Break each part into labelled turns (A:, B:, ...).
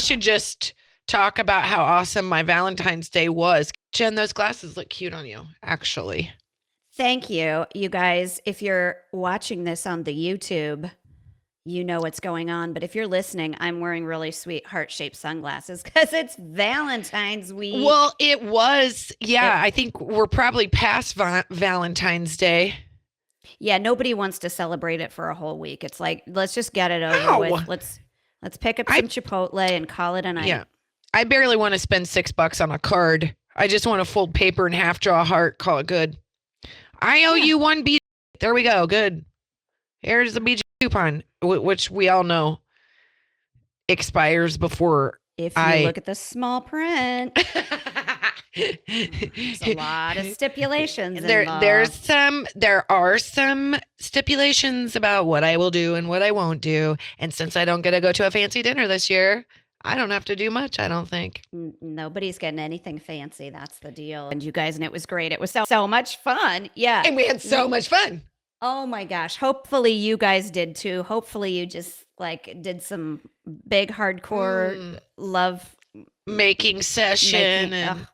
A: should just talk about how awesome my Valentine's Day was. Jen, those glasses look cute on you, actually.
B: Thank you, you guys. If you're watching this on the YouTube, you know what's going on. But if you're listening, I'm wearing really sweet heart-shaped sunglasses because it's Valentine's week.
A: Well, it was,
B: It,
A: yeah, I think we're probably past Valentine's Day.
B: yeah, nobody wants to celebrate it for a whole week. It's like, let's just get it over
A: Ow!
B: with. Let's pick up
A: I,
B: some Chipotle and call it a
A: yeah,
B: night.
A: I barely want to spend $6 on a card. I just want to fold paper in half, draw a heart, call it good. I owe
B: Yeah.
A: you one BJ. There we go. Good. Here's the BJ coupon, which we all know expires before
B: If you
A: I.
B: look at the small print, there's a lot of stipulations involved.
A: There are some stipulations about what I will do and what I won't do. And since I don't get to go to a fancy dinner this year, I don't have to do much, I don't think.
B: Nobody's getting anything fancy. That's the deal. And you guys, and it was great. It was so much fun. Yeah.
A: And we had so much fun.
B: Oh my gosh. Hopefully you guys did too. Hopefully you just like did some big hardcore love
A: making session.
B: making,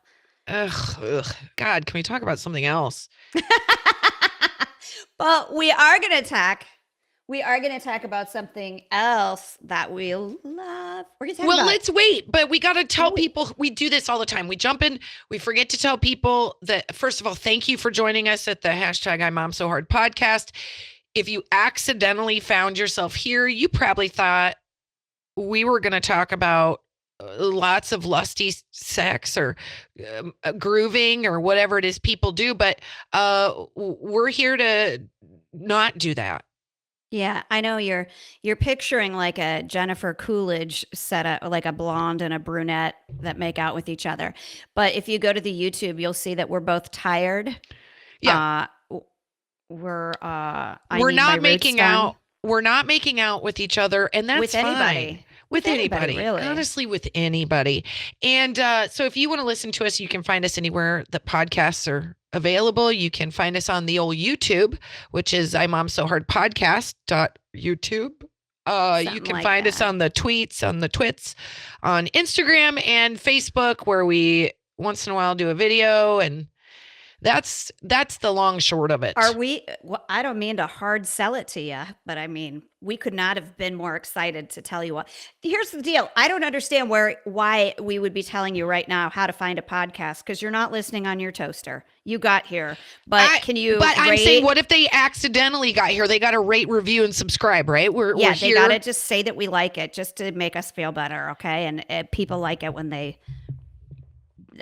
A: ugh. God, can we talk about something else?
B: But we are going to talk about something else that we love. We're going to talk about.
A: Let's wait, but we got to tell people, we do this all the time. We jump in, we forget to tell people that, first of all, thank you for joining us at the hashtag IMOMSOHARD podcast. If you accidentally found yourself here, you probably thought we were going to talk about lots of lusty sex or grooving or whatever it is people do, but we're here to not do that.
B: Yeah, I know you're picturing like a Jennifer Coolidge setup, like a blonde and a brunette that make out with each other. But if you go to the YouTube, you'll see that we're both tired.
A: Yeah.
B: We're
A: not making out. We're not making out with each other, and that's
B: with anybody.
A: Fine. With anybody,
B: really.
A: Honestly, with anybody. And so if you want to listen to us, you can find us anywhere that podcasts are available. You can find us on the old YouTube, which is imomsohardpodcast.youtube. You can find us on the tweets, on the twits, on Instagram and Facebook, where we once in a while do a video, and that's the long short of it.
B: Are we? Well, I don't mean to hard sell it to you, but I mean, we could not have been more excited to tell you what. Here's the deal. I don't understand why we would be telling you right now how to find a podcast, because you're not listening on your toaster. You got here, but can you?
A: But I'm saying, what if they accidentally got here? They got to rate, review, and subscribe, right? We're
B: they
A: here.
B: got to just say that we like it, just to make us feel better, okay? And people like it when they.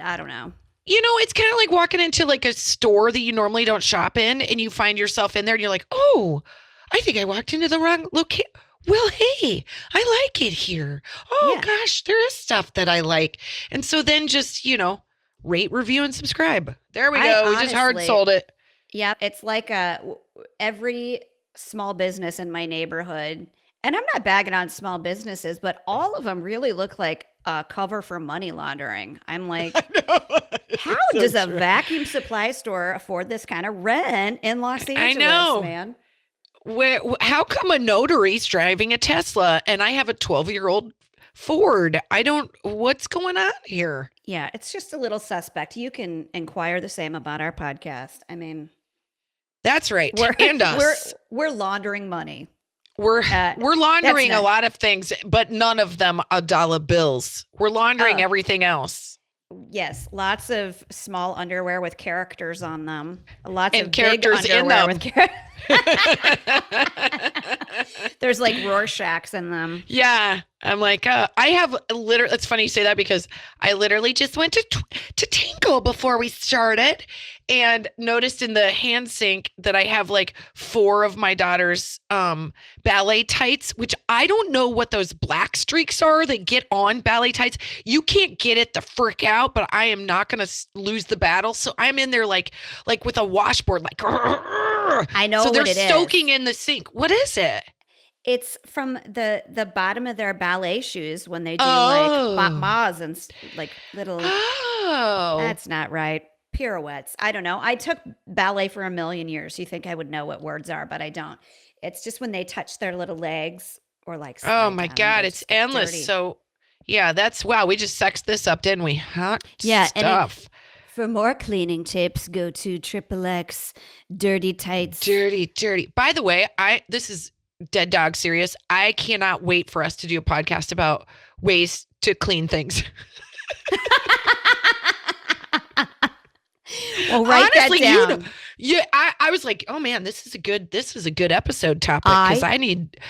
B: I don't know.
A: You know, it's kind of like walking into like a store that you normally don't shop in, and you find yourself in there and you're like, oh, I think I walked into the wrong location. Well, hey, I like it here. Oh, gosh, there is stuff that I like. And so then just, rate, review, and subscribe. There we go. We just hard sold it.
B: Yeah. It's like every small business in my neighborhood, and I'm not bagging on small businesses, but all of them really look like a cover for money laundering. I'm like, how does a vacuum supply store afford this kind of rent in Los Angeles, man?
A: How come a notary's driving a Tesla and I have a 12-year-old Ford? What's going on here?
B: Yeah, it's just a little suspect. You can inquire the same about our podcast. I mean,
A: that's right. And us.
B: We're laundering money.
A: We're laundering a lot of things, but none of them are dollar bills. We're laundering everything else.
B: Yes, lots of small underwear with characters on them. Lots
A: and
B: of
A: characters
B: big underwear
A: in them.
B: There's like Rorschachs in them.
A: Yeah, I'm like, I have literally. It's funny you say that because I literally just went to Tinkle before we started, and noticed in the hand sink that I have like 4 of my daughter's ballet tights, which I don't know what those black streaks are that get on ballet tights. You can't get it to frick out, but I am not going to lose the battle. So I'm in there like with a washboard, like.
B: I know.
A: So they're
B: what it
A: soaking in the sink. What is it?
B: It's from the bottom of their ballet shoes when they do like pas and like little.
A: Oh,
B: that's not right. Pirouettes. I don't know. I took ballet for a million years. You think I would know what words are, but I don't. It's just when they touch their little legs or like.
A: Oh my God, it's endless. Dirty. So Yeah, that's wow. We just sexed this up, didn't we? Hot
B: Yeah,
A: stuff.
B: for more cleaning tips, go to XXX Dirty Tights.
A: Dirty. By the way, this is dead dog serious. I cannot wait for us to do a podcast about ways to clean things.
B: Well, write
A: Honestly,
B: that down.
A: I was like, oh man, this is a good episode topic because I need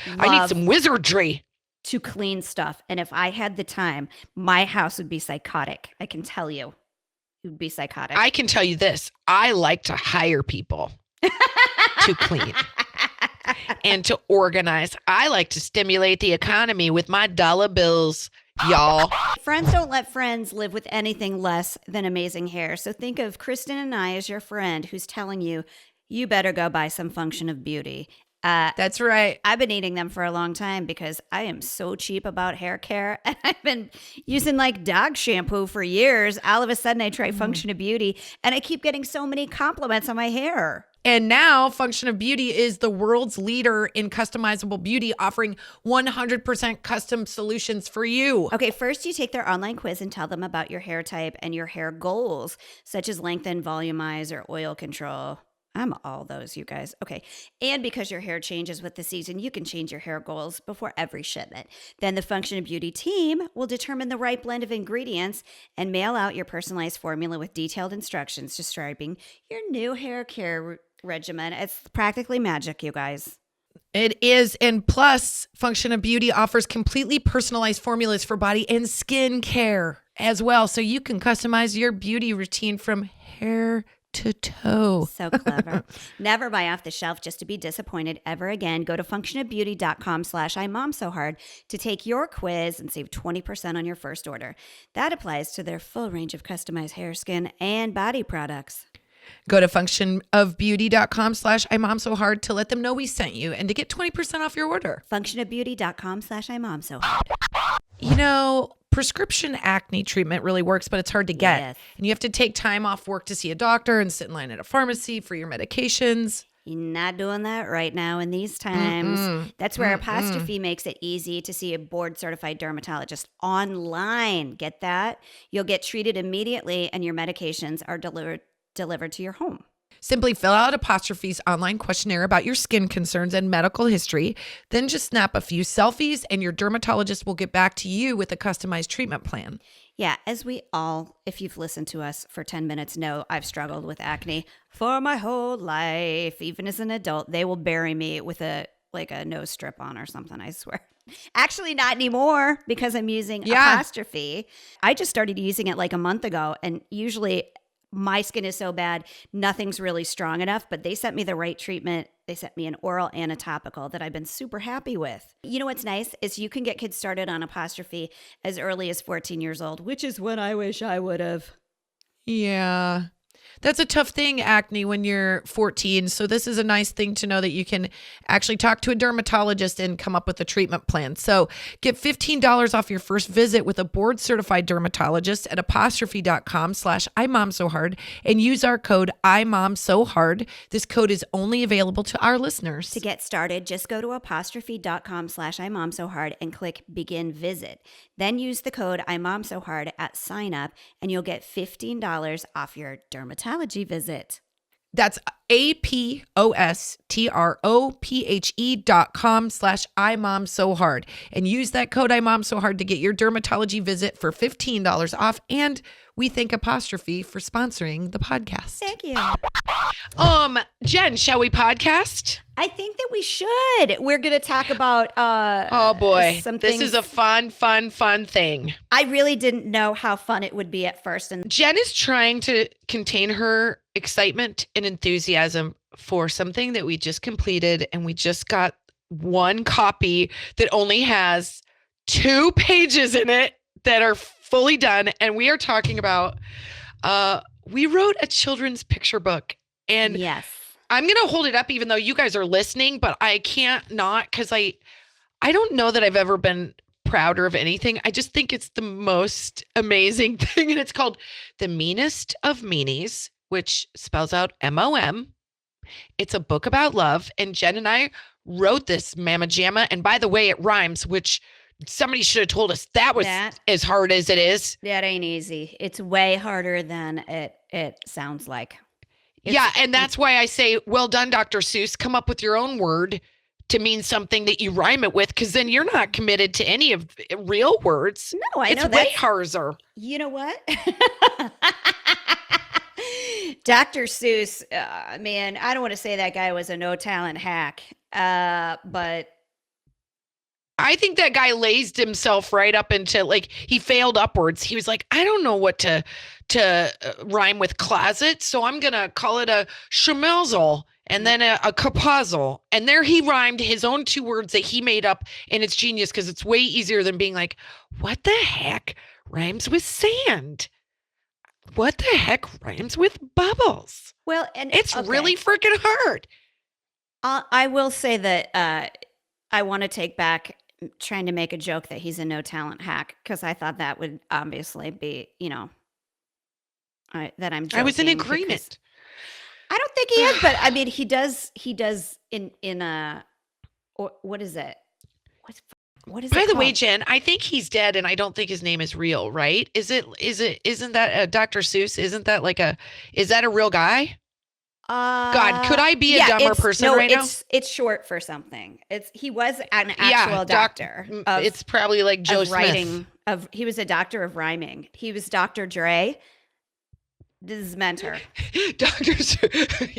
A: some wizardry
B: to clean stuff. And if I had the time, my house would be psychotic. I can tell you. It would be psychotic.
A: I can tell you this. I like to hire people to clean and to organize. I like to stimulate the economy with my dollar bills, y'all.
B: Friends don't let friends live with anything less than amazing hair. So think of Kristin and I as your friend who's telling you, you better go buy some Function of Beauty.
A: That's right.
B: I've been eating them for a long time because I am so cheap about hair care. And I've been using like dog shampoo for years. All of a sudden I try Function of Beauty and I keep getting so many compliments on my hair.
C: And now Function of Beauty is the world's leader in customizable beauty, offering 100% custom solutions for you.
B: Okay, first you take their online quiz and tell them about your hair type and your hair goals, such as lengthen, volumize, or oil control. I'm all those, you guys. Okay. And because your hair changes with the season, you can change your hair goals before every shipment. Then the Function of Beauty team will determine the right blend of ingredients and mail out your personalized formula with detailed instructions describing your new hair care regimen. It's practically magic, you guys.
C: It is. And plus, Function of Beauty offers completely personalized formulas for body and skin care as well. So you can customize your beauty routine from hair to toe.
B: So clever. Never buy off the shelf just to be disappointed ever again. Go to functionofbeauty.com/IMOMSOHARD to take your quiz and save 20% on your first order. That applies to their full range of customized hair, skin, and body products.
C: Go to functionofbeauty.com/IMOMSOHARD to let them know we sent you and to get 20% off your order.
B: Functionofbeauty.com/IMOMSOHARD.
C: You know, prescription acne treatment really works, but it's hard to get.
B: Yes.
C: And you have to take time off work to see a doctor and sit in line at a pharmacy for your medications.
B: You're not doing that right now in these times. That's where Apostrophe makes it easy to see a board-certified dermatologist online. Get that? You'll get treated immediately and your medications are delivered to your home.
C: Simply fill out Apostrophe's online questionnaire about your skin concerns and medical history. Then just snap a few selfies and your dermatologist will get back to you with a customized treatment plan.
B: Yeah, as we all, if you've listened to us for 10 minutes, know I've struggled with acne for my whole life. Even as an adult, they will bury me with a nose strip on or something, I swear. Actually, not anymore because I'm using Apostrophe. I just started using it like a month ago, and usually my skin is so bad, nothing's really strong enough, but they sent me the right treatment. They sent me an oral and a topical that I've been super happy with. You know what's nice is you can get kids started on Apostrophe as early as 14 years old, which is when I wish I would have.
C: Yeah. That's a tough thing, acne, when you're 14. So this is a nice thing to know that you can actually talk to a dermatologist and come up with a treatment plan. So get $15 off your first visit with a board certified dermatologist at apostrophe.com/IMOMSOHARD and use our code IMOMSOHARD. This code is only available to our listeners.
B: To get started, just go to apostrophe.com/IMOMSOHARD and click begin visit. Then use the code IMOMSOHARD at sign up and you'll get $15 off your dermatology visit.
C: That's apostrophe.com/IMOMSOHARD and use that code IMOMSOHARD to get your dermatology visit for $15 off. And we thank Apostrophe for sponsoring the podcast.
B: Thank you.
A: Jen, shall we podcast?
B: I think that we should. We're going to talk about
A: Oh boy,
B: some
A: this
B: things.
A: is a fun thing.
B: I really didn't know how fun it would be at first, and
A: Jen is trying to contain her excitement and enthusiasm for something that we just completed, and we just got one copy that only has 2 pages in it that are fully done. And we are talking about, we wrote a children's picture book, and
B: yes.
A: I'm going to hold it up even though you guys are listening, but I can't not because I don't know that I've ever been prouder of anything. I just think it's the most amazing thing. And it's called The Meanest of Meanies, which spells out MOM. It's a book about love. And Jen and I wrote this mamma jamma. And by the way, it rhymes, which somebody should have told us that was
B: That-
A: as hard as it is.
B: That ain't easy. It's way harder than it sounds like.
A: Yeah, and that's why I say, well done, Dr. Seuss. Come up with your own word to mean something that you rhyme it with, because then you're not committed to any of real words.
B: No, I
A: It's
B: know
A: way
B: that's
A: harder.
B: You know what? Dr. Seuss, man, I don't want to say that guy was a no talent hack, but
A: I think that guy lazed himself right up into, like, he failed upwards. He was like, I don't know what to rhyme with closet, so I'm gonna call it a schmozzle and then a kapuzzle. And there he rhymed his own 2 words that he made up, and it's genius because it's way easier than being like, what the heck rhymes with sand? What the heck rhymes with bubbles?
B: well, and
A: It's
B: okay.
A: really freaking hard.
B: I will say that I want to take back trying to make a joke that he's a no talent hack, because I thought that would obviously be, that I'm joking.
A: I was in
B: because-
A: agreement.
B: I don't think he is, but I mean, he does in a, or what is it? What is
A: By
B: it
A: the way,
B: called?
A: Jen, I think he's dead, and I don't think his name is real, right? Isn't that Dr. Seuss? Isn't that is that a real guy? God, could I be a dumber
B: it's-
A: person
B: no,
A: right now?
B: It's short for something. He was an actual doctor. Of,
A: It's probably like Joe
B: of
A: Smith.
B: writing. He was a doctor of rhyming. He was Dr. Dre, his mentor.
A: Dr.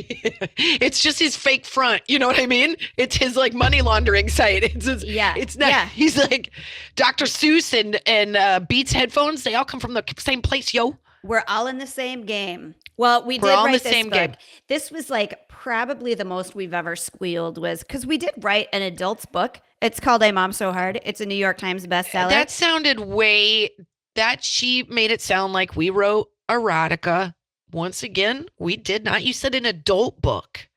A: It's just his fake front. You know what I mean? It's his like money laundering site. It's not.
B: Yeah.
A: He's like Dr. Seuss and Beats headphones. They all come from the same place, yo.
B: We're all in the same game. Well, we
A: We're
B: did
A: all in
B: write
A: the
B: this
A: same
B: book.
A: game.
B: This was like probably the most we've ever squealed, was because we did write an adult's book. It's called "A Mom So Hard." It's a New York Times bestseller.
A: That sounded she made it sound like we wrote erotica. Once again, we did not. You said an adult book.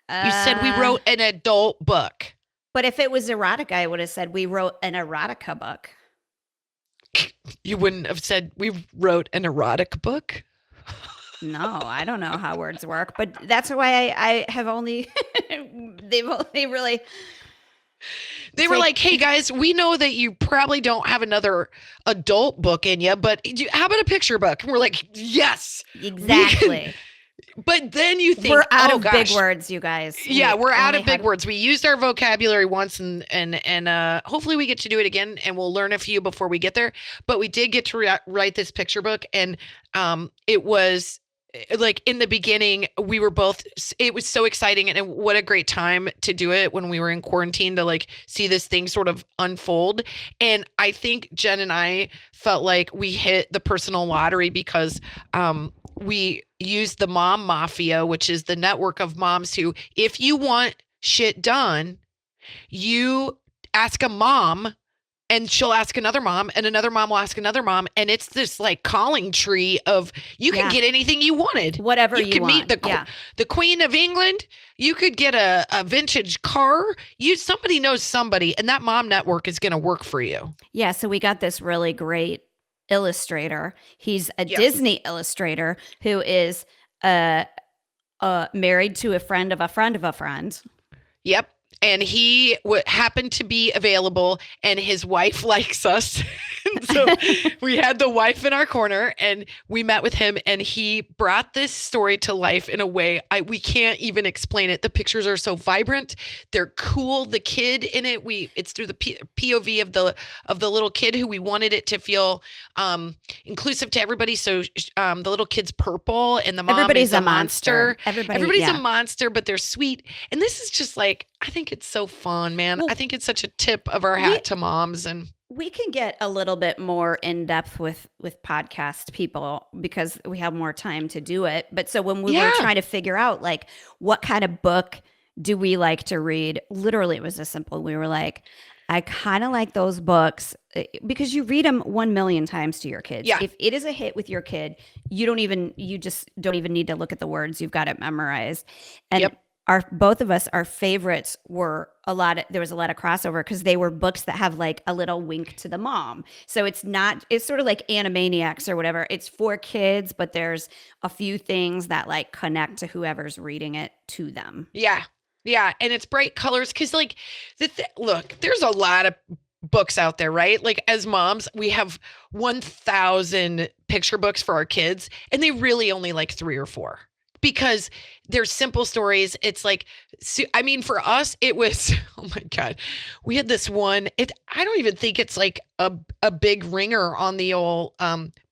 A: You said we wrote an adult book.
B: But if it was erotica, I would have said we wrote an erotica book.
A: You wouldn't have said we wrote an erotic book.
B: No, I don't know how words work, but that's why I have only they've only really
A: They were
B: like-
A: like, hey guys, we know that you probably don't have another adult book in you, but how about a picture book? And we're like, yes.
B: exactly.
A: But then you think,
B: We're out
A: oh,
B: of
A: gosh.
B: big words, you guys.
A: Yeah, we're out
B: only
A: of big
B: had-
A: words. We used our vocabulary once, and hopefully we get to do it again, and we'll learn a few before we get there. But we did get to write this picture book, and it was like in the beginning, we were both. It was so exciting, and what a great time to do it when we were in quarantine to like see this thing sort of unfold. And I think Jen and I felt like we hit the personal lottery because we used the Mom Mafia, which is the network of moms who, if you want shit done, you ask a mom and she'll ask another mom and another mom will ask another mom. And it's this like calling tree of you can
B: Yeah.
A: get anything you wanted.
B: whatever you
A: could
B: want.
A: meet the Queen of England. You could get a vintage car. Somebody knows somebody, and that mom network is going to work for you.
B: Yeah, so we got this really great illustrator. He's a
A: Yeah.
B: Disney illustrator who is married to a friend of a friend of a friend.
A: Yep. And he happened to be available, and his wife likes us. And so we had the wife in our corner, and we met with him, and he brought this story to life in a way we can't even explain it. The pictures are so vibrant. They're cool. The kid in it, it's through the POV of the little kid who we wanted it to feel inclusive to everybody. So the little kid's purple, and the mom
B: Everybody's
A: is
B: a
A: a monster. Everybody's
B: yeah.
A: a monster, but they're sweet. And this is just like, I think it's so fun, man.
B: Well,
A: I think it's such a tip of our hat to moms. And
B: We can get a little bit more in depth with podcast people because we have more time to do it. But so when we were
A: Yeah.
B: trying to figure out like what kind of book do we like to read, literally it was this simple. We were like, I kind of like those books because you read them 1 million times to your kids.
A: Yeah.
B: If it is a hit with your kid, you just don't even need to look at the words. You've got it memorized. And
A: Yep.
B: both of us, our favorites were there was a lot of crossover because they were books that have like a little wink to the mom. So it's sort of like Animaniacs or whatever. It's for kids, but there's a few things that like connect to whoever's reading it to them.
A: yeah, and it's bright colors. Cause like look, there's a lot of books out there, right? Like as moms, we have 1,000 picture books for our kids, and they really only like 3 or 4 because they're simple stories. It's like, I mean, for us, it was, oh my God, we had this one. I don't even think it's like a big ringer on the old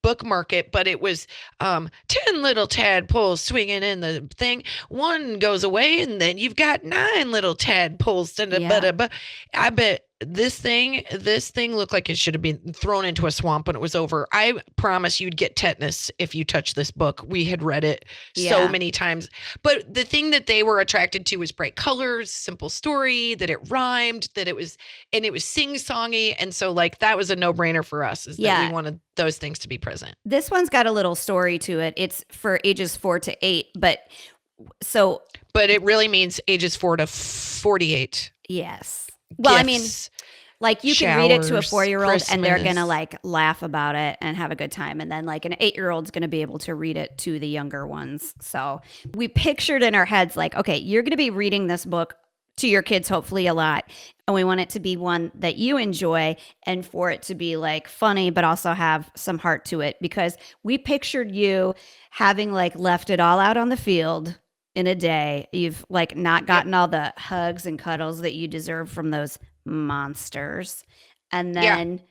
A: book market, but it was 10 little tadpoles swinging in the thing. One goes away, and then you've got 9 little tadpoles. I bet this thing looked like it should have been thrown into a swamp when it was over. I promise you'd get tetanus if you touch this book. We had read it so many times. But the thing that they were attracted to was bright colors, simple story, that it rhymed, that it was sing-songy. And so like that was a no-brainer for us, is that we wanted those things to be present.
B: This one's got a little story to it. It's for ages 4 to 8, but
A: it really means ages 4 to 48.
B: Yes. Well, I mean, like you can read it to a
A: showers,
B: 4-year-old and they're going to
A: Christmas.
B: like laugh about it and have a good time. And then like an 8-year-old's going to be able to read it to the younger ones. So we pictured in our heads like, okay, you're going to be reading this book to your kids, hopefully a lot. And we want it to be one that you enjoy and for it to be like funny, but also have some heart to it, because we pictured you having like left it all out on the field in a day. You've like not gotten all the hugs and cuddles that you deserve from those monsters. And then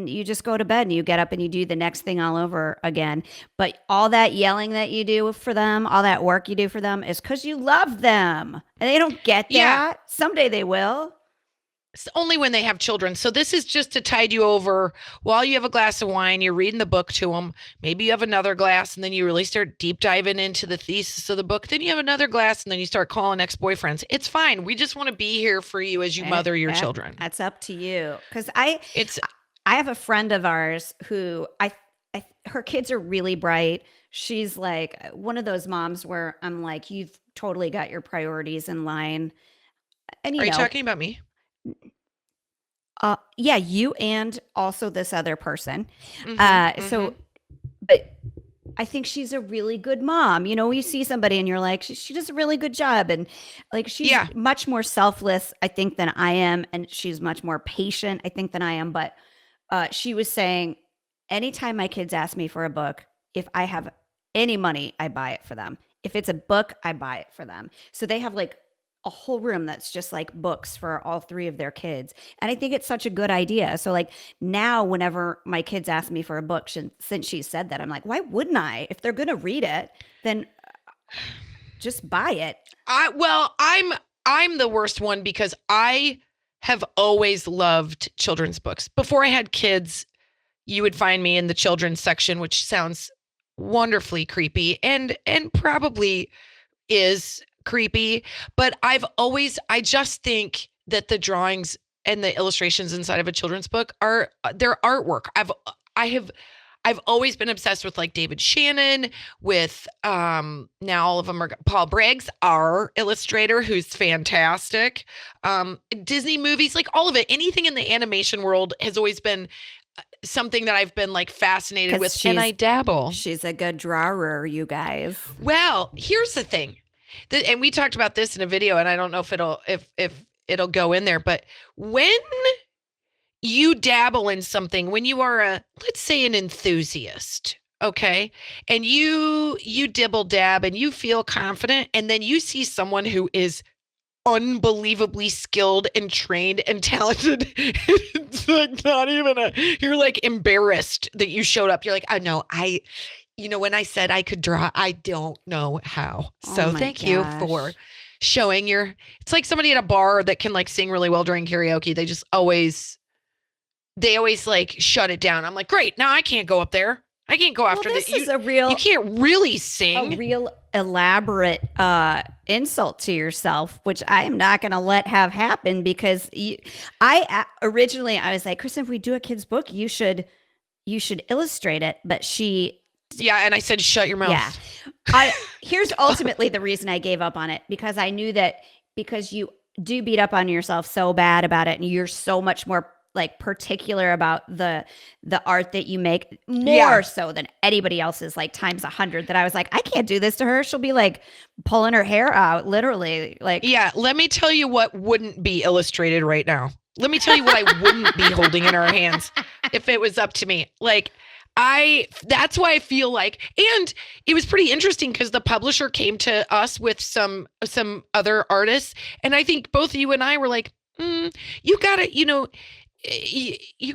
B: you just go to bed and you get up and you do the next thing all over again. But all that yelling that you do for them, all that work you do for them is because you love them. And they don't get that.
A: Yeah.
B: Someday they will.
A: It's only when they have children. So this is just to tide you over while you have a glass of wine, you're reading the book to them. Maybe you have another glass and then you really start deep diving into the thesis of the book. Then you have another glass and then you start calling ex-boyfriends. It's fine. We just want to be here for you as you mother your children.
B: That's up to you. Because I have a friend of ours who her kids are really bright. She's like one of those moms where I'm like, you've totally got your priorities in line. And
A: Are you talking about me?
B: Yeah, you and also this other person.
A: Mm-hmm,
B: But I think she's a really good mom. You know, you see somebody and you're like, she does a really good job. And like, she's much more selfless, I think, than I am. And she's much more patient, I think, than I am. But she was saying, anytime my kids ask me for a book, if I have any money, I buy it for them. If it's a book, I buy it for them. So they have like a whole room that's just like books for all 3 of their kids. And I think it's such a good idea. So like now whenever my kids ask me for a book, since she said that, I'm like, why wouldn't I? If they're going to read it, then just buy it.
A: I'm the worst one because I have always loved children's books. Before I had kids, you would find me in the children's section, which sounds wonderfully creepy and probably is creepy, but I just think that the drawings and the illustrations inside of a children's book are their artwork. I've always been obsessed with like David Shannon, with now all of them are Paul Braggs, our illustrator, who's fantastic. Disney movies, like all of it, anything in the animation world has always been something that I've been like fascinated with, and I dabble.
B: She's a good drawer, you guys.
A: Well, here's the thing. And we talked about this in a video, and I don't know if it'll go in there, but when you dabble in something, when you are let's say an enthusiast, okay, and you dibble dab and you feel confident, and then you see someone who is unbelievably skilled and trained and talented, it's like not even you're like embarrassed that you showed up. You're like, oh no, when I said I could draw, I don't know how. So thank you for showing it's like somebody at a bar that can like sing really well during karaoke. They always like shut it down. I'm like, great. Now I can't go up there. I can't go after this. You can't really sing.
B: A real elaborate insult to yourself, which I am not going to let have happen, because originally I was like, Kristin, if we do a kid's book, you should illustrate it. But
A: yeah, and I said, shut your mouth.
B: Yeah. Here's ultimately the reason I gave up on it, because I knew that because you do beat up on yourself so bad about it and you're so much more like particular about the art that you make, more
A: Yeah.
B: so than anybody else's, like times 100, that I was like, I can't do this to her. She'll be like pulling her hair out, literally. Like,
A: Yeah, let me tell you what wouldn't be illustrated right now. Let me tell you what I wouldn't be holding in our hands if it was up to me. Like, that's why I feel like, and it was pretty interesting because the publisher came to us with some other artists, and I think both you and I were like, you gotta, you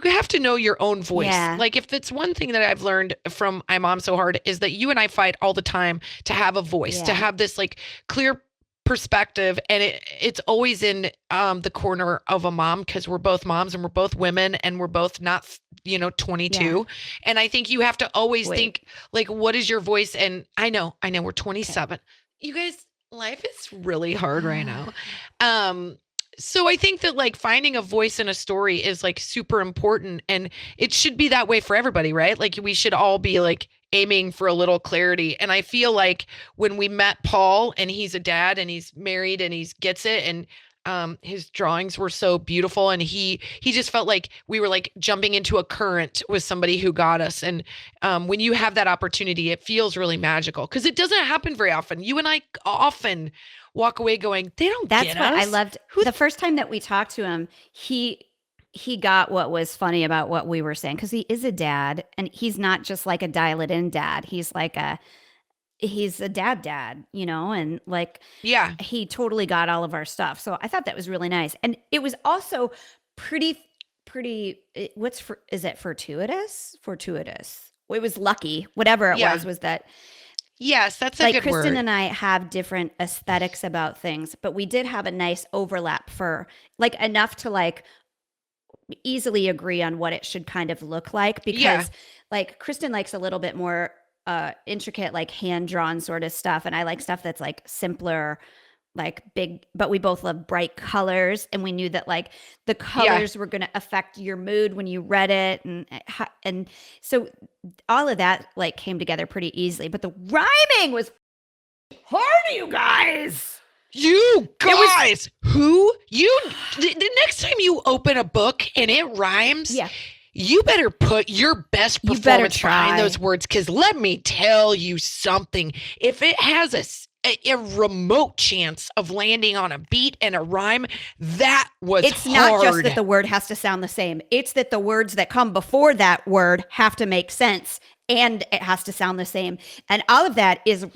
A: have to know your own voice.
B: Yeah.
A: Like, if it's one thing that I've learned from I Mom So Hard is that you and I fight all the time to have a voice, to
B: Yeah.
A: have this like clear perspective, and it's always in the corner of a mom, because we're both moms and we're both women and we're both not 22. And I think you have to always think like, what is your voice? And I know we're 27. You guys, life is really hard right now. So I think that like finding a voice in a story is like super important, and it should be that way for everybody, right? Like we should all be like aiming for a little clarity. And I feel like when we met Paul, and he's a dad and he's married and he gets it, and his drawings were so beautiful, and he just felt like we were like jumping into a current with somebody who got us. And when you have that opportunity, it feels really magical, because it doesn't happen very often. You and I often walk away going, they don't
B: that's
A: get
B: what I
A: us.
B: loved. The first time that we talked to him, he got what was funny about what we were saying, because he is a dad, and he's not just like a dial-it-in dad. He's a dad, and like,
A: Yeah.
B: he totally got all of our stuff. So I thought that was really nice. And it was also pretty, is it fortuitous? Fortuitous. Well, it was lucky, whatever it was that,
A: Yes, that's a
B: like,
A: good
B: Kristin
A: word.
B: and I have different aesthetics about things, but we did have a nice overlap for like enough to like easily agree on what it should kind of look like, because like Kristin likes a little bit more intricate, like hand-drawn sort of stuff, and I like stuff that's like simpler, like big, but we both love bright colors, and we knew that like the colors were going to affect your mood when you read it, and so all of that like came together pretty easily. But the rhyming was hard, you guys.
A: You guys, the next time you open a book and it rhymes, you better put your best performance behind those words, because let me tell you something. If it has a remote chance of landing on a beat and a rhyme, that was
B: It's not just that the word has to sound the same. It's that the words that come before that word have to make sense, and it has to sound the same. And all of that is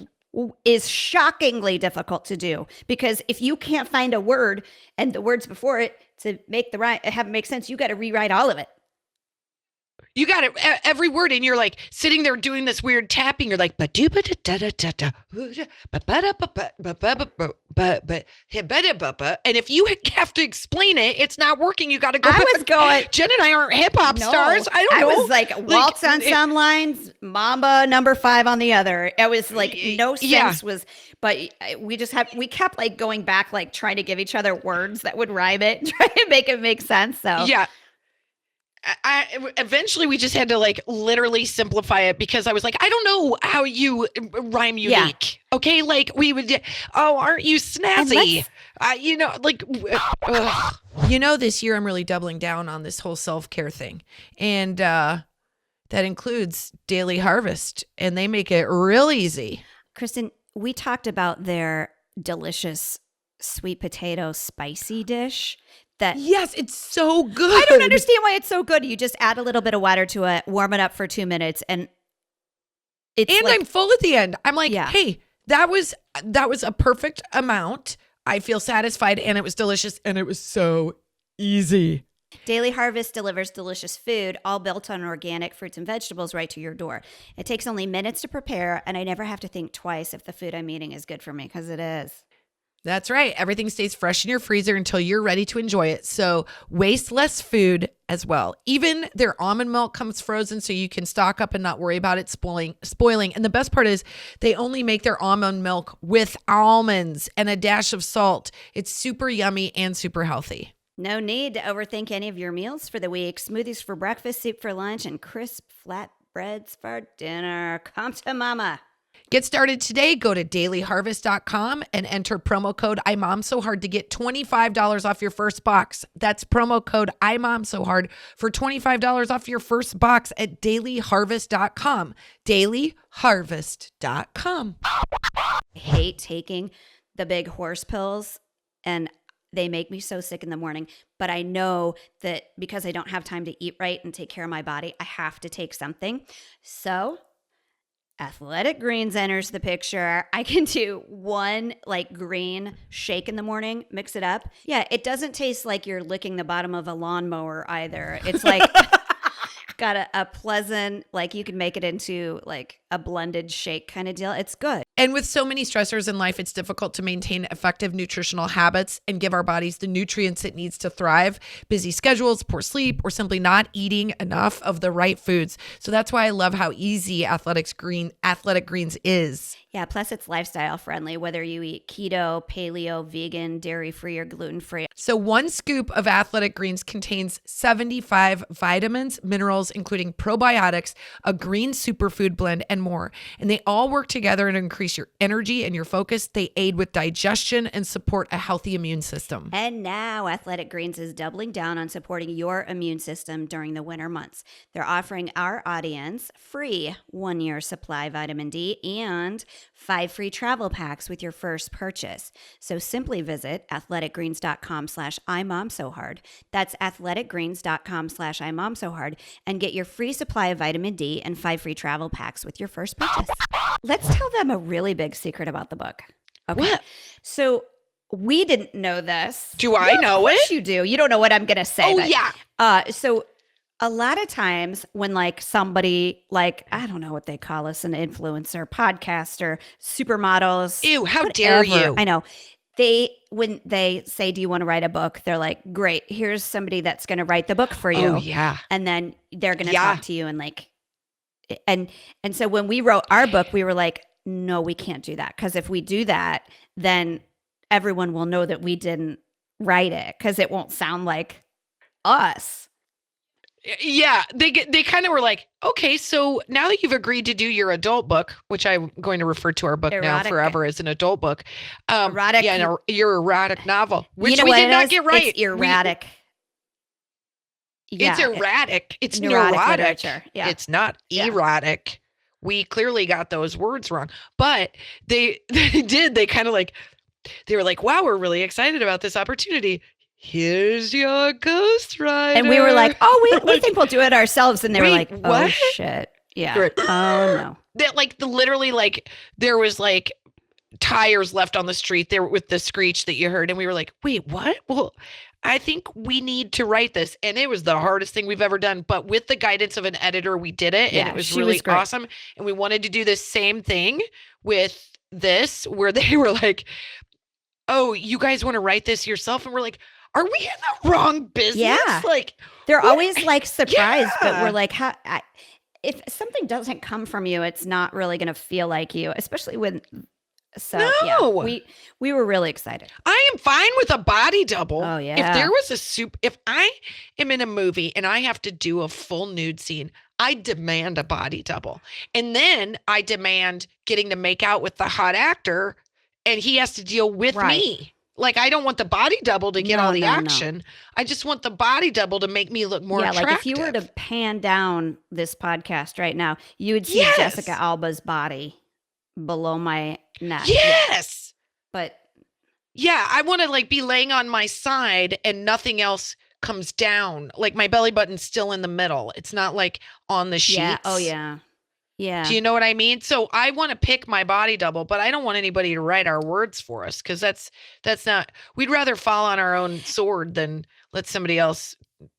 B: shockingly difficult to do, because if you can't find a word and the words before it to make the rhyme have it make sense, you got to rewrite all of it.
A: You got it, every word, and you're like sitting there doing this weird tapping. You're like, and if you have to explain it, it's not working. You got to go.
B: I was going.
A: Jen and I aren't hip hop stars. I don't know.
B: I was like waltz on some lines, Mamba number 5 on the other. It was like no sense was, but we kept like going back, like trying to give each other words that would rhyme it, trying to make it make sense. So
A: yeah. Eventually we just had to like literally simplify it, because I was like, I don't know how you rhyme unique. Okay. Like we would, aren't you snazzy?
C: This year I'm really doubling down on this whole self-care thing. And that includes Daily Harvest, and they make it real easy.
B: Kristin, we talked about their delicious sweet potato spicy dish.
C: Yes, it's so good.
B: I don't understand why it's so good. You just add a little bit of water to it, warm it up for 2 minutes, and
C: I'm full at the end. I'm like, hey, that was a perfect amount. I feel satisfied, and it was delicious, and it was so easy.
B: Daily Harvest delivers delicious food, all built on organic fruits and vegetables, right to your door. It takes only minutes to prepare, and I never have to think twice if the food I'm eating is good for me, because it is.
C: That's right. Everything stays fresh in your freezer until you're ready to enjoy it. So waste less food as well. Even their almond milk comes frozen, so you can stock up and not worry about it spoiling. And the best part is they only make their almond milk with almonds and a dash of salt. It's super yummy and super healthy.
B: No need to overthink any of your meals for the week. Smoothies for breakfast, soup for lunch, and crisp flatbreads for dinner. Come to mama.
C: Get started today. Go to dailyharvest.com and enter promo code IMOMSOHARD to get $25 off your first box. That's promo code IMOMSOHARD for $25 off your first box at dailyharvest.com. Dailyharvest.com.
B: I hate taking the big horse pills, and they make me so sick in the morning. But I know that because I don't have time to eat right and take care of my body, I have to take something. So Athletic Greens enters the picture. I can do one like green shake in the morning, mix it up. Yeah, it doesn't taste like you're licking the bottom of a lawnmower either. It's like got a pleasant, like you can make it into like a blended shake kind of deal. It's good.
C: And with so many stressors in life, it's difficult to maintain effective nutritional habits and give our bodies the nutrients it needs to thrive. Busy schedules, poor sleep, or simply not eating enough of the right foods. So that's why I love how easy Athletic Greens is.
B: Yeah, plus it's lifestyle friendly, whether you eat keto, paleo, vegan, dairy-free, or gluten-free.
C: So one scoop of Athletic Greens contains 75 vitamins, minerals, including probiotics, a green superfood blend, and more. And they all work together to increase your energy and your focus. They aid with digestion and support a healthy immune system.
B: And now Athletic Greens is doubling down on supporting your immune system during the winter months. They're offering our audience free 1-year supply vitamin D and 5 free travel packs with your first purchase. So simply visit athleticgreens.com/IMOMSOHARD. That's athleticgreens.com/IMOMSOHARD and get your free supply of vitamin D and 5 free travel packs with your first purchase. Let's tell them a really big secret about the book. Okay.
A: What?
B: So we didn't know this.
A: Do I know
B: Of course
A: it?
B: you do. You don't know what I'm going to say.
A: Oh,
B: but,
A: yeah.
B: So a lot of times when like somebody like, I don't know what they call us, an influencer, podcaster, supermodels.
A: Ew, how dare
B: whatever.
A: you?
B: I know. When they say, do you want to write a book? They're like, great, here's somebody that's going to write the book for you.
A: Oh, yeah.
B: And then they're going to
A: Yeah.
B: talk to you and like, and so when we wrote our book, we were like, no, we can't do that. Because if we do that, then everyone will know that we didn't write it because it won't sound like us.
A: Yeah, they kind of were like, okay, so now that you've agreed to do your adult book, which I'm going to refer to our book now
B: Erotic.
A: forever as an adult book,
B: Erotic.
A: yeah, your erotic novel, which
B: You know
A: we
B: what
A: did
B: it
A: not
B: is?
A: get right.
B: It's erratic.
A: It's erratic. It's
B: neurotic
A: neurotic.
B: literature. Yeah.
A: It's not
B: Yeah.
A: erotic. We clearly got those words wrong, but they did. They kind of like, they were like, wow, we're really excited about this opportunity. Here's your ghostwriter.
B: And we were like, oh, we think we'll do it ourselves. And they were
A: Wait,
B: like, oh,
A: what?
B: shit. Yeah.
A: Right.
B: Oh, no.
A: that like literally like there was like tires left on the street there with the screech that you heard, and we were like, wait, what? Well, I think we need to write this, and it was the hardest thing we've ever done, but with the guidance of an editor we did it.
B: Yeah,
A: And it was
B: she
A: really
B: was great.
A: awesome, and we wanted to do the same thing with this where they were like, oh, you guys want to write this yourself? And we're like, are we in the wrong business?
B: Yeah.
A: Like,
B: They're
A: what?
B: always like surprised, but
A: Yeah.
B: we're like, if something doesn't come from you, it's not really going to feel like you, especially when. So yeah,
A: No.
B: we were really excited.
A: I am fine with a body double.
B: Oh,
A: If
B: yeah.
A: there was if I am in a movie and I have to do a full nude scene, I demand a body double. And then I demand getting to make out with the hot actor and he has to deal with
B: Right.
A: me. Like, I don't want the body double to get
B: No,
A: all the
B: no, no.
A: action. I just want the body double to make me look more
B: Yeah,
A: attractive.
B: like if you were to pan down this podcast right now, you would see
A: Yes.
B: Jessica Alba's body below my neck.
A: Yes.
B: But
A: Yeah, I want to like be laying on my side and nothing else comes down. Like my belly button's still in the middle. It's not like on the sheets.
B: yeah, oh yeah. Yeah.
A: Do you know what I mean? So I want to pick my body double, but I don't want anybody to write our words for us because that's not. We'd rather fall on our own sword than let somebody else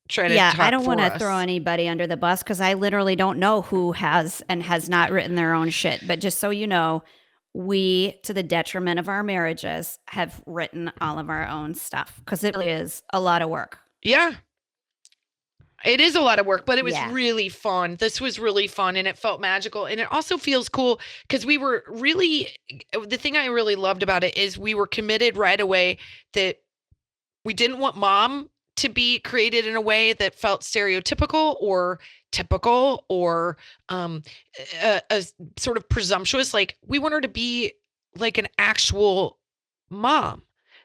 A: try to.
B: Yeah,
A: talk
B: I don't
A: want
B: want to throw anybody under the bus because I literally don't know who has and has not written their own shit. But just so you know, we, to the detriment of our marriages, have written all of our own stuff because it really is a lot of work.
A: Yeah. It is a lot of work, but it was
B: Yeah.
A: really fun. This was really fun and it felt magical. And it also feels cool because we were really, the thing I really loved about it is we were committed right away that we didn't want mom to be created in a way that felt stereotypical or typical or a sort of presumptuous. Like, we want her to be like an actual mom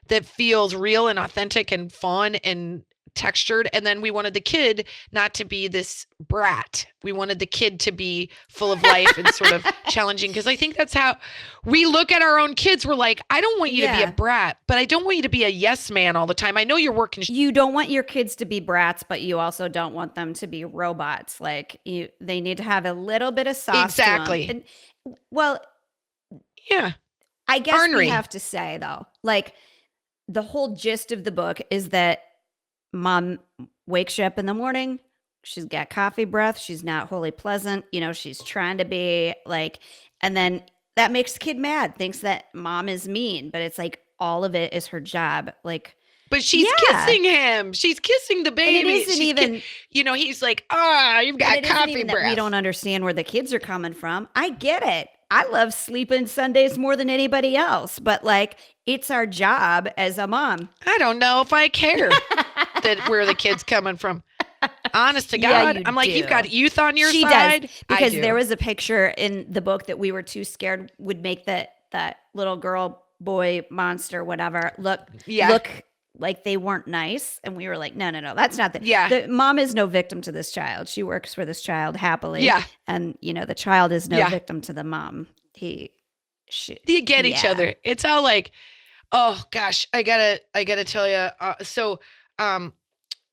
A: that feels real and authentic and fun and textured. And then we wanted the kid not to be this brat. We wanted the kid to be full of life and sort of challenging. Because I think that's how we look at our own kids. We're like, I don't want you to be a brat, but I don't want you to be a yes man all the time. I know you're working.
B: You don't want your kids to be brats, but you also don't want them to be robots. Like, they need to have a little bit of sauce.
A: Exactly.
B: To them. And, well,
A: yeah.
B: I guess
A: Ornery.
B: we have to say, though, like, the whole gist of the book is that mom wakes you up in the morning. She's got coffee breath. She's not wholly pleasant. You know, she's trying to be like, and then that makes the kid mad, thinks that mom is mean, but it's like all of it is her job. Like,
A: but she's kissing him. She's kissing the baby.
B: And it isn't even,
A: he's like, you've got coffee breath.
B: We don't understand where the kids are coming from. I get it. I love sleeping Sundays more than anybody else, but like, it's our job as a mom.
A: I don't know if I care that where the kid's coming from. Honest to God, I'm like, you've got youth on your side.
B: Does, because there was a picture in the book that we were too scared would make that little girl, boy, monster, whatever, look like they weren't nice. And we were like, no, that's not that.
A: Yeah.
B: The mom is no victim to this child. She works for this child happily.
A: Yeah.
B: And, the child is no victim to the mom. You
A: get each other. It's all like, oh gosh, I gotta tell you.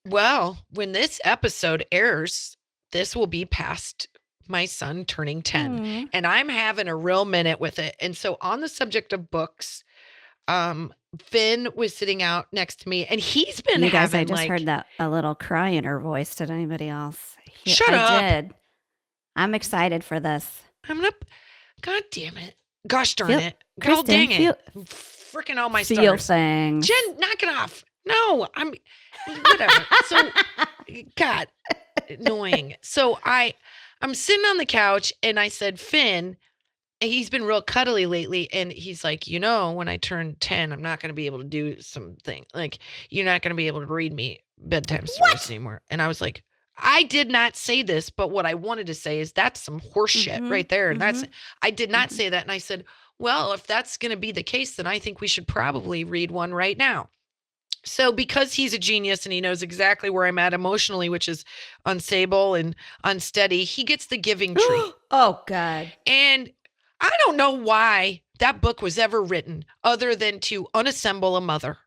A: Well, when this episode airs, this will be past my son turning 10, and I'm having a real minute with it. And so, on the subject of books, Finn was sitting out next to me, and he's been having.
B: I just heard that a little cry in her voice. Did anybody else?
A: Shut up!
B: I did. I'm excited for this.
A: God damn it! Gosh darn it! God dang it! Freaking all my stars.
B: Things.
A: Jen, knock it off. No, I'm whatever. So, God, annoying. So I'm sitting on the couch and I said, Finn, he's been real cuddly lately. And he's like, when I turn 10, I'm not going to be able to do something. Like, you're not going to be able to read me bedtime stories anymore. And I was like, I did not say this, but what I wanted to say is that's some horse shit right there. And I did not say that. And I said, well, if that's going to be the case, then I think we should probably read one right now. So because he's a genius and he knows exactly where I'm at emotionally, which is unstable and unsteady, he gets The Giving Tree.
B: Oh, God.
A: And I don't know why that book was ever written other than to unassemble a mother.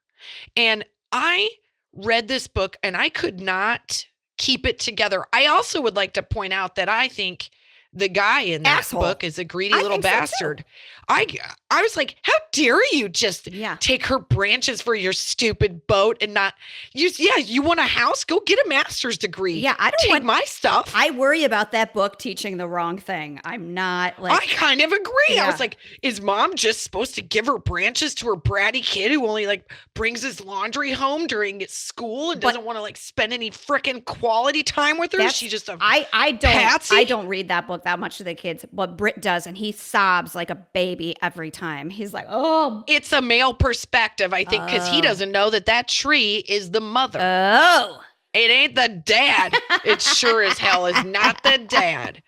A: And I read this book and I could not keep it together. I also would like to point out that I think the guy in that book is a greedy little bastard. I was like, how dare you just take her branches for your stupid boat and not use, you want a house? Go get a master's degree.
B: Yeah, I don't
A: take my stuff.
B: I worry about that book teaching the wrong thing. I'm not like.
A: I kind of agree. Yeah. I was like, is mom just supposed to give her branches to her bratty kid who only like brings his laundry home during school and doesn't want to like spend any freaking quality time with her? She just
B: I don't read that book that much to the kids, but Britt does, and he sobs like a baby every time. He's like, oh.
A: It's a male perspective, I think, because he doesn't know that tree is the mother.
B: Oh.
A: It ain't the dad. It sure as hell is not the dad.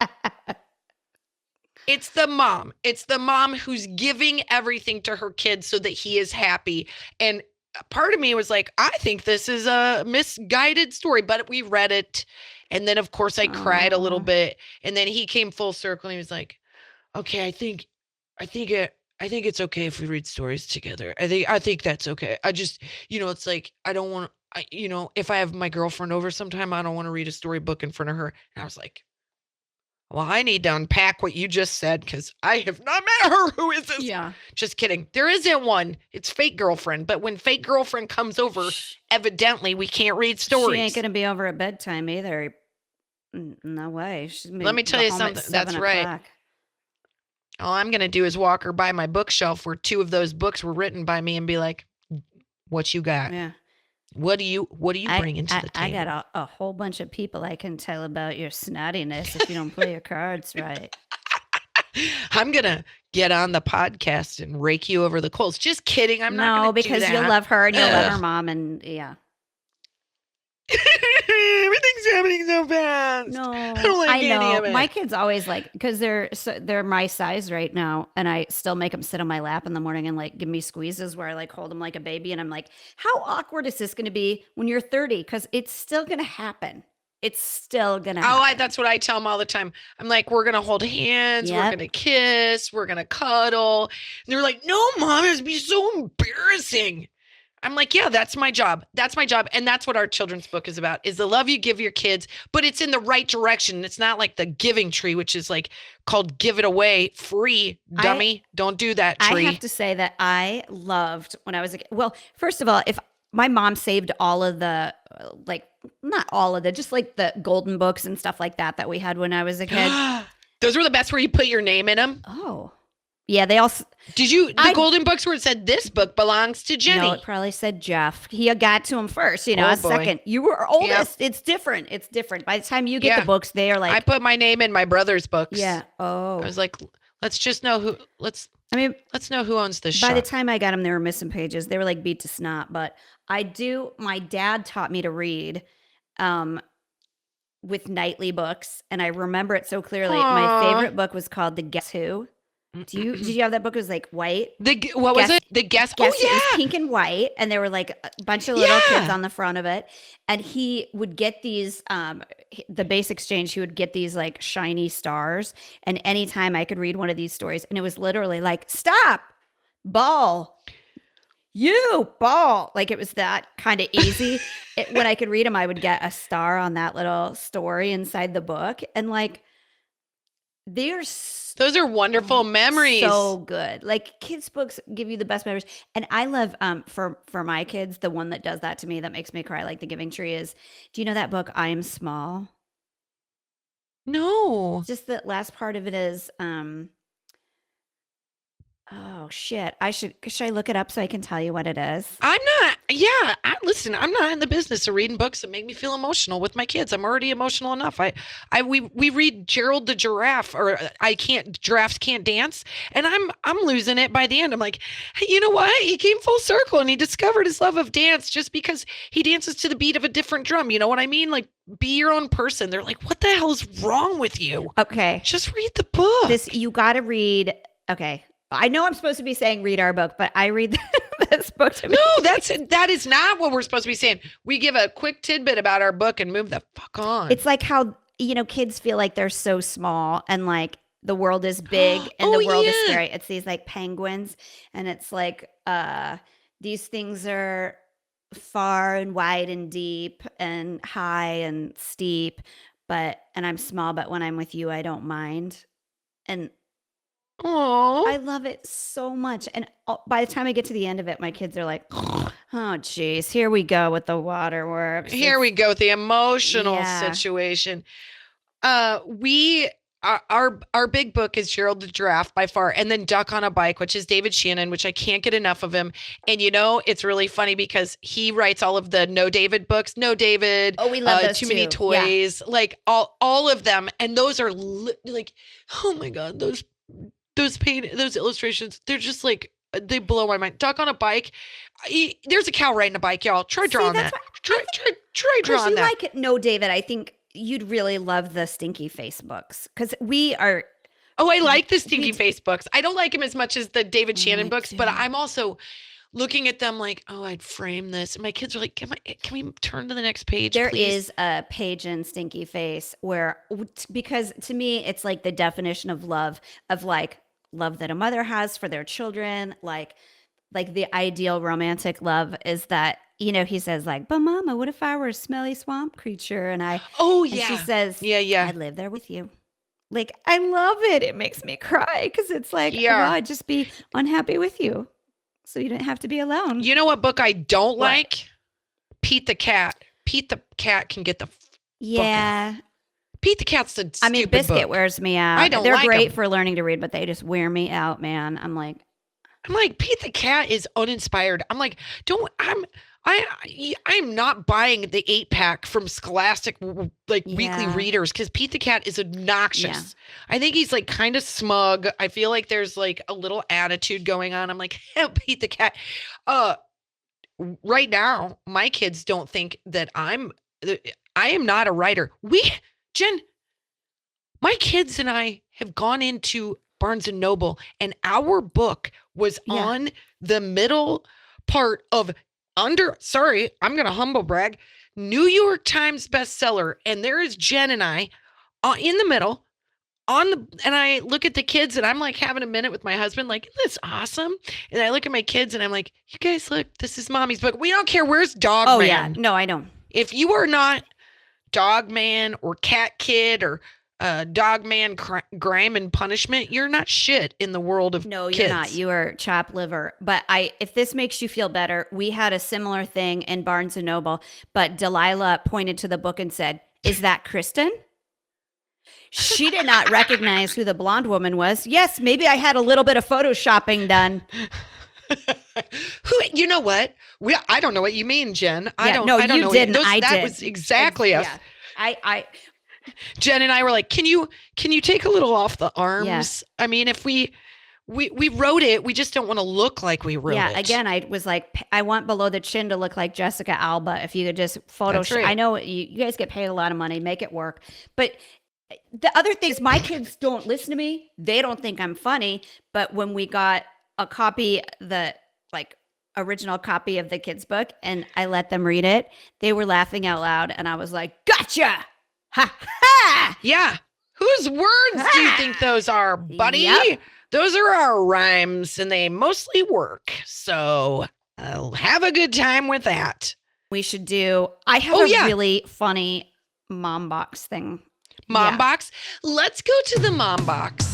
A: It's the mom. It's the mom who's giving everything to her kids so that he is happy. And part of me was like, I think this is a misguided story, but we read it. And then, of course, I cried a little bit. And then he came full circle and he was like, okay, I think it's okay if we read stories together. I think that's okay. I just, it's like, I don't want to, if I have my girlfriend over sometime, I don't want to read a storybook in front of her. And I was like, well, I need to unpack what you just said because I have not met her. Who is this?
B: Yeah.
A: Just kidding. There isn't one. It's fake girlfriend. But when fake girlfriend comes over, evidently we can't read stories.
B: She ain't going to be over at bedtime either. No way.
A: Let me tell you something. That's right. All I'm going to do is walk her by my bookshelf where 2 of those books were written by me and be like, what you got?
B: Yeah.
A: What do you bring into the table?
B: I got a whole bunch of people I can tell about your snottiness if you don't play your cards right.
A: I'm going to get on the podcast and rake you over the coals. Just kidding. I'm not going to do that.
B: No, because you'll love her and you'll love her mom and yeah.
A: Everything's happening so fast.
B: No,
A: I don't like any
B: know.
A: of it.
B: My kids always like because they're my size right now, and I still make them sit on my lap in the morning and like give me squeezes where I like hold them like a baby, and I'm like, how awkward is this going to be when you're 30? Because it's still going to happen. It's still going to happen.
A: That's what I tell them all the time. I'm like, we're gonna hold hands, we're
B: Yep.
A: gonna kiss, we're gonna cuddle. And they're like, no, mom, it'd be so embarrassing. I'm like, yeah, that's my job. That's my job. And that's what our children's book is about, is the love you give your kids, but it's in the right direction. It's not like the giving tree, which is like called give it away free, dummy. Don't do that tree.
B: I have to say that I loved when I was a kid. Well, first of all, if my mom saved all of the, like, not all of the, just like the golden books and stuff like that we had when I was a kid.
A: Those were the best where you put your name in them.
B: Oh, yeah. They all.
A: Did you, the golden books where it said this book belongs to Jenny?
B: No, it probably said Jeff. He got to him first,
A: Oh,
B: a
A: boy.
B: second. You were oldest. It's different. It's different. By the time you get
A: Yeah.
B: the books, they are like,
A: I put my name in my brother's books.
B: yeah. Oh,
A: I was like, let's just know who, let's
B: I mean,
A: know who owns this
B: by
A: shop.
B: the time I got them, they were missing pages. They were like beat to snot. But my dad taught me to read with nightly books. And I remember it so clearly. My
A: Aw.
B: favorite book was called The Guess Who. Did you have that book? It was like white.
A: What was
B: Guess-
A: it? The guest.
B: Guess
A: Oh
B: It was
A: yeah.
B: pink and white, and there were like a bunch of little kids
A: Yeah.
B: on the front of it. And he would get these, the base exchange. He would get these like shiny stars, and anytime I could read one of these stories, and it was literally like, "Stop, ball, you ball." Like it was that kind of easy. When I could read them, I would get a star on that little story inside the book, and like they're
A: Those are wonderful memories.
B: so good. Like kids' books give you the best memories. And I love for my kids, the one that does that to me that makes me cry like the Giving Tree is, do you know that book, I Am Small?
A: No.
B: Just the last part of it is oh shit. Should I look it up so I can tell you what it is?
A: I'm not. Yeah. Listen, I'm not in the business of reading books that make me feel emotional with my kids. I'm already emotional enough. We read Gerald the Giraffe, or Giraffes Can't Dance, and I'm losing it by the end. I'm like, hey, you know what? He came full circle and he discovered his love of dance just because he dances to the beat of a different drum. You know what I mean? Like, be your own person. They're like, what the hell's wrong with you?
B: Okay.
A: Just read the book.
B: You got to read. Okay. I know I'm supposed to be saying read our book, but I read this book to me.
A: No, that is not what we're supposed to be saying. We give a quick tidbit about our book and move the fuck on.
B: It's like how, kids feel like they're so small and like the world is big and
A: Oh,
B: the world is
A: yeah.
B: scary. It's these like penguins, and it's like these things are far and wide and deep and high and steep, and I'm small, but when I'm with you, I don't mind. And
A: Oh,
B: I love it so much. And by the time I get to the end of it, my kids are like, oh, geez, here we go with the waterworks.
A: here we go with the emotional
B: Yeah.
A: situation. Our big book is Gerald the Giraffe by far, and then Duck on a Bike, which is David Shannon, which I can't get enough of him. And it's really funny because he writes all of the No David books. No David.
B: Oh, we love those
A: Too Many
B: too. Yeah.
A: Toys. Like all of them, and those are like, oh my god, those illustrations. They're just like, they blow my mind. Duck on a Bike. There's a cow riding a bike, y'all. Try drawing
B: that's
A: that.
B: why-
A: Try
B: Chris,
A: drawing
B: you
A: that.
B: like it? No, David, I think you'd really love the Stinky Face books because we are.
A: Oh, I like the
B: we
A: Stinky
B: d-
A: Face books. I don't like them as much as the David
B: Oh,
A: Shannon
B: I
A: books, but
B: do.
A: I'm also looking at them like, oh, I'd frame this. And my kids are like, can we turn to the next page?
B: There
A: please?
B: is a page in Stinky Face where, because to me, it's like the definition of love that a mother has for their children. Like the ideal romantic love is that, he says like, but mama, what if I were a smelly swamp creature? And
A: Oh,
B: and
A: yeah.
B: she says,
A: Yeah.
B: I'd live there with you. Like, I love it. It makes me cry because it's like,
A: Yeah.
B: well, I'd just be unhappy with you. So you didn't have to be alone.
A: You know what book I don't
B: What?
A: like? Pete the Cat. Pete the Cat can get the
B: Yeah.
A: Pete the Cat's the
B: I mean,
A: stupid
B: Biscuit
A: book.
B: wears me out.
A: I don't
B: They're
A: like
B: great
A: 'em.
B: for learning to read, but they just wear me out, man. I'm like,
A: Pete the Cat is uninspired. I'm like, I'm not buying the 8-pack from Scholastic weekly
B: Yeah.
A: readers because Pete the Cat is obnoxious. I think he's like kind of smug. I feel like there's like a little attitude going on. I'm like, Pete the Cat. Right now, my kids don't think that I am not a writer. Jen, my kids and I have gone into Barnes and Noble, and our book was
B: Yeah.
A: on the middle part of sorry, I'm going to humble brag, New York Times bestseller. And there is Jen and I in the middle and I look at the kids and I'm like having a minute with my husband, like, isn't this awesome? And I look at my kids and I'm like, you guys look, this is mommy's book. We don't care. Where's Dog
B: Oh
A: Man?
B: yeah. No, I know.
A: If you are not Dog Man or Cat Kid or Dog Man Grime and Punishment, you're not shit in the world of
B: No,
A: kids.
B: you're not. You are chopped liver. But if this makes you feel better, we had a similar thing in Barnes and Noble, but Delilah pointed to the book and said, "Is that Kristin?" She did not recognize who the blonde woman was. Yes, maybe I had a little bit of photoshopping done.
A: You know what? I don't know what you mean, Jen. I don't
B: you
A: know.
B: didn't.
A: That
B: did.
A: was exactly us.
B: Yeah. I
A: Jen and I were like, can you take a little off the arms? I mean, if we wrote it, we just don't want to look like we wrote it.
B: Yeah, again, I was like, I want below the chin to look like Jessica Alba. If you could just Photoshop.
A: right.
B: I know you guys get paid a lot of money, make it work. But the other thing is my kids don't listen to me. They don't think I'm funny. But when we got a copy, the original copy of the kids' book, and I let them read it, they were laughing out loud. And I was like, gotcha. Ha ha.
A: Yeah. Whose words do you think those are, buddy?
B: Yep.
A: Those are our rhymes, and they mostly work. So have a good time with that.
B: We should do, I have really funny mom box thing.
A: Mom box. Let's go to the mom box.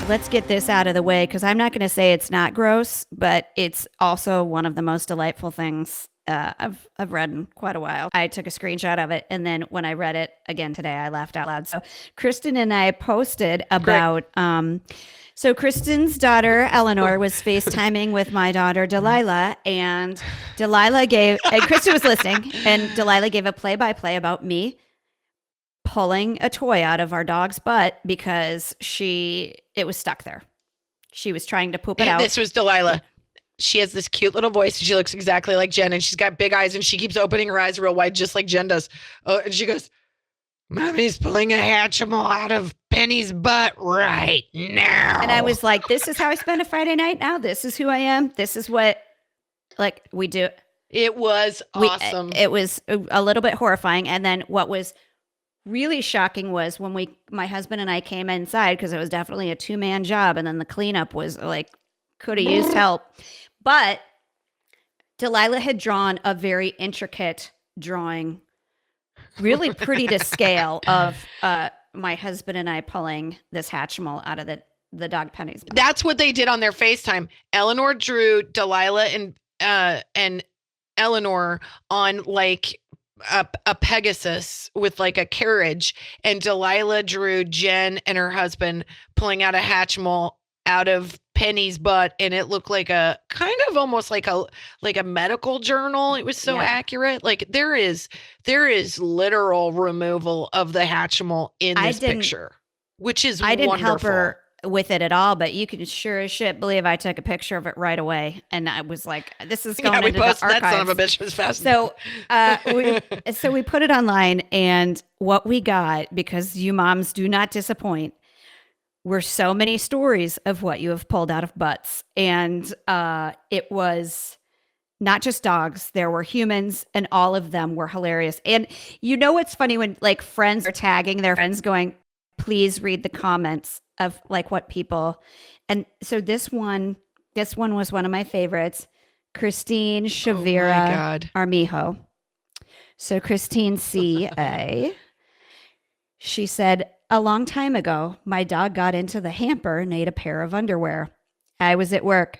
B: Let's get this out of the way because I'm not going to say it's not gross, but it's also one of the most delightful things I've read in quite a while. I took a screenshot of it, and then when I read it again today, I laughed out loud. So Kristin and I posted about so Kristin's daughter Eleanor was FaceTiming with my daughter Delilah, and Kristin was listening, and Delilah gave a play-by-play about me pulling a toy out of our dog's butt because it was stuck there. She was trying to poop it out.
A: This was Delilah. She has this cute little voice. She looks exactly like Jen, and she's got big eyes, and she keeps opening her eyes real wide, just like Jen does. Oh, and she goes, "Mommy's pulling a Hatchimal out of Penny's butt right now."
B: And I was like, this is how I spend a Friday night now. This is who I am. This is what we do.
A: It was awesome.
B: It was a little bit horrifying. And then what was really shocking was when my husband and I came inside, because it was definitely a 2-man job, and then the cleanup was could have used help. But Delilah had drawn a very intricate drawing, really pretty to scale, of my husband and I pulling this Hatchimal out of the dog Penny's butt.
A: That's what they did on their FaceTime. Eleanor drew Delilah and Eleanor on a Pegasus with a carriage, and Delilah drew Jen and her husband pulling out a Hatchimal out of Penny's butt, and it looked like a kind of almost like a medical journal. It was so accurate. There is literal removal of the Hatchimal in this picture, which is
B: I didn't
A: wonderful.
B: help her with it at all, but you can sure as shit believe I took a picture of it right away, and I was like, "This is going
A: we
B: into the
A: posted
B: archives."
A: that son of a bitch as fast.
B: So we put it online, and what we got, because you moms do not disappoint, were so many stories of what you have pulled out of butts. And it was not just dogs. There were humans, and all of them were hilarious. And what's funny when friends are tagging their friends going, please read the comments of what people. And so this one was one of my favorites. Christine Shavira Armijo. So Christine C.A. She said, "A long time ago, my dog got into the hamper and ate a pair of underwear. I was at work.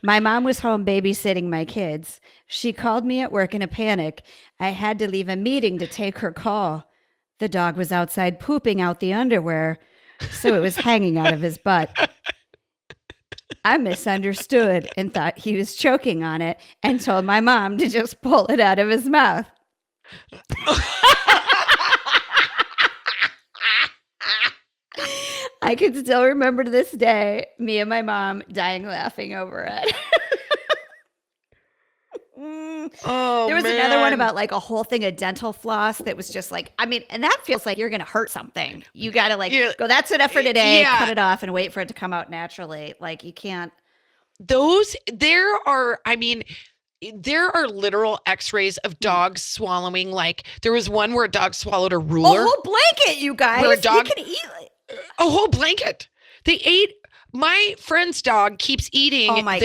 B: My mom was home babysitting my kids. She called me at work in a panic. I had to leave a meeting to take her call. The dog was outside pooping out the underwear, so it was hanging out of his butt. I misunderstood and thought he was choking on it and told my mom to just pull it out of his mouth." I can still remember to this day, me and my mom dying laughing over it.
A: Oh,
B: There was another one
A: man.
B: about like a whole thing of dental floss that was just like, I mean, and that feels like you're going to hurt something. You got to like
A: Yeah.
B: go, that's enough for today,
A: Yeah.
B: cut it off and wait for it to come out naturally. Like you can't.
A: There are literal x-rays of dogs swallowing. Like there was one where a dog swallowed a
B: A
A: ruler,
B: whole blanket, you guys.
A: Where a dog-
B: You can eat.
A: a whole blanket. They ate. My friend's dog keeps eating
B: Oh my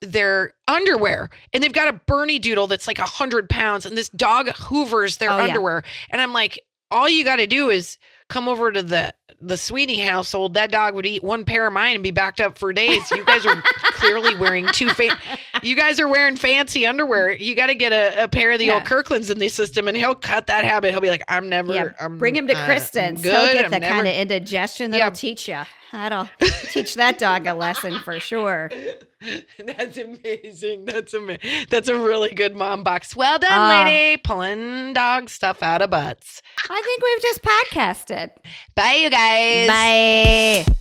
A: their underwear, and they've got a Bernie doodle that's like 100 pounds, and this dog hoovers their
B: Oh, yeah.
A: underwear. And I'm like, all you got to do is come over to the Sweeney household. That dog would eat one pair of mine and be backed up for days. You guys are clearly wearing you guys are wearing fancy underwear. You got to get a pair of the old
B: Yeah.
A: Kirklands in the system, and he'll cut that habit. He'll be like, I'm never.
B: Yeah,
A: I'm,
B: bring him to Kristen's.
A: good.
B: He'll get
A: I'm
B: the
A: never-
B: kind of indigestion that'll
A: Yeah.
B: teach you. That'll teach that dog a lesson for sure.
A: That's amazing. That's a really good mom box. Well done, lady. Pulling dog stuff out of butts.
B: I think we've just podcasted.
A: Bye, you guys.
B: Bye.